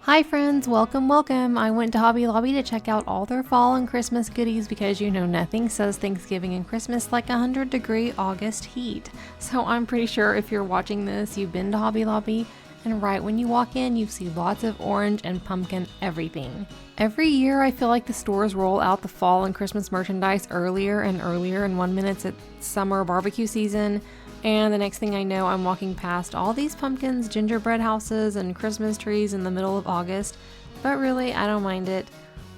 Hi friends, welcome. I went to Hobby Lobby to check out all their fall and Christmas goodies because nothing says Thanksgiving and Christmas like 100-degree August heat. So I'm pretty sure if you're watching this, you've been to Hobby Lobby, and right when you walk in, you see lots of orange and pumpkin everything. Every year I feel like the stores roll out the fall and Christmas merchandise earlier and earlier, and 1 minute it's summer barbecue season, and the next thing I know, I'm walking past all these pumpkins, gingerbread houses, and Christmas trees in the middle of August. But really, I don't mind it.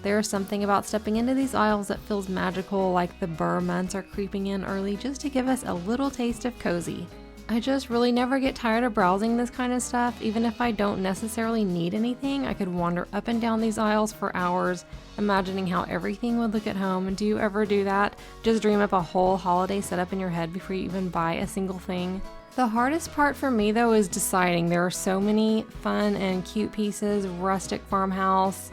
There's something about stepping into these aisles that feels magical, like the Burr months are creeping in early just to give us a little taste of cozy. I just really never get tired of browsing this kind of stuff. Even if I don't necessarily need anything, I could wander up and down these aisles for hours, imagining how everything would look at home. And do you ever do that? Just dream up a whole holiday setup in your head before you even buy a single thing? The hardest part for me though is deciding. There are so many fun and cute pieces, rustic farmhouse,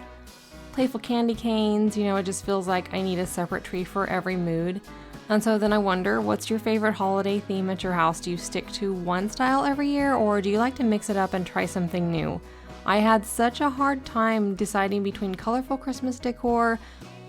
playful candy canes, it just feels like I need a separate tree for every mood. And so then I wonder, what's your favorite holiday theme at your house? Do you stick to one style every year, or do you like to mix it up and try something new? I had such a hard time deciding between colorful Christmas decor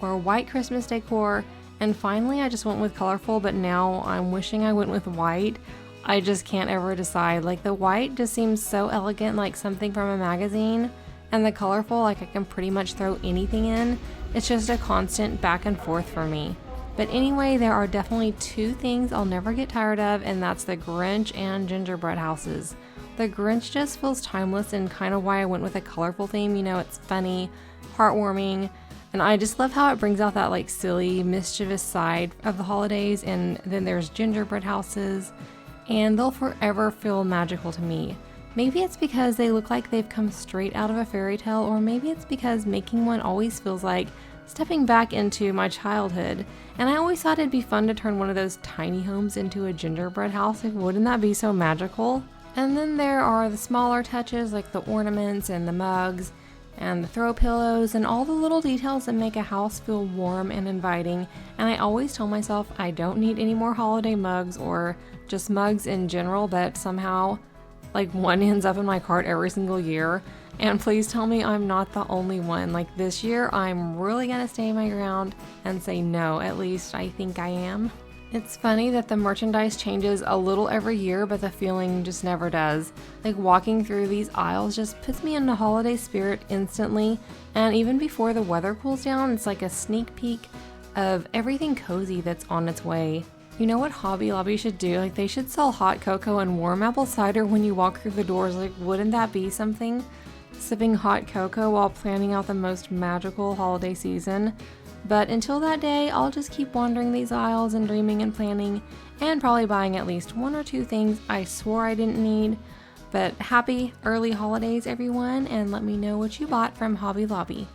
or white Christmas decor, and finally I just went with colorful, but now I'm wishing I went with white. I just can't ever decide. Like, the white just seems so elegant, like something from a magazine, and the colorful, like I can pretty much throw anything in. It's just a constant back and forth for me. But anyway, there are definitely two things I'll never get tired of, and that's the Grinch and gingerbread houses. The Grinch just feels timeless, and kind of why I went with a colorful theme. It's funny, heartwarming, and I just love how it brings out that like silly, mischievous side of the holidays. And then there's gingerbread houses, and they'll forever feel magical to me. Maybe it's because they look like they've come straight out of a fairy tale, or maybe it's because making one always feels like stepping back into my childhood. And I always thought it'd be fun to turn one of those tiny homes into a gingerbread house. Wouldn't that be so magical? And then there are the smaller touches, like the ornaments and the mugs and the throw pillows and all the little details that make a house feel warm and inviting. And I always tell myself I don't need any more holiday mugs or just mugs in general, but somehow one ends up in my cart every single year. And please tell me I'm not the only one. Like, this year, I'm really gonna stand my ground and say no. At least I think I am. It's funny that the merchandise changes a little every year, but the feeling just never does. Like, walking through these aisles just puts me in the holiday spirit instantly. And even before the weather cools down, it's like a sneak peek of everything cozy that's on its way. You know what Hobby Lobby should do? They should sell hot cocoa and warm apple cider when you walk through the doors. Wouldn't that be something? Sipping hot cocoa while planning out the most magical holiday season. But until that day, I'll just keep wandering these aisles and dreaming and planning, and probably buying at least one or two things I swore I didn't need. But happy early holidays, everyone, and let me know what you bought from Hobby Lobby.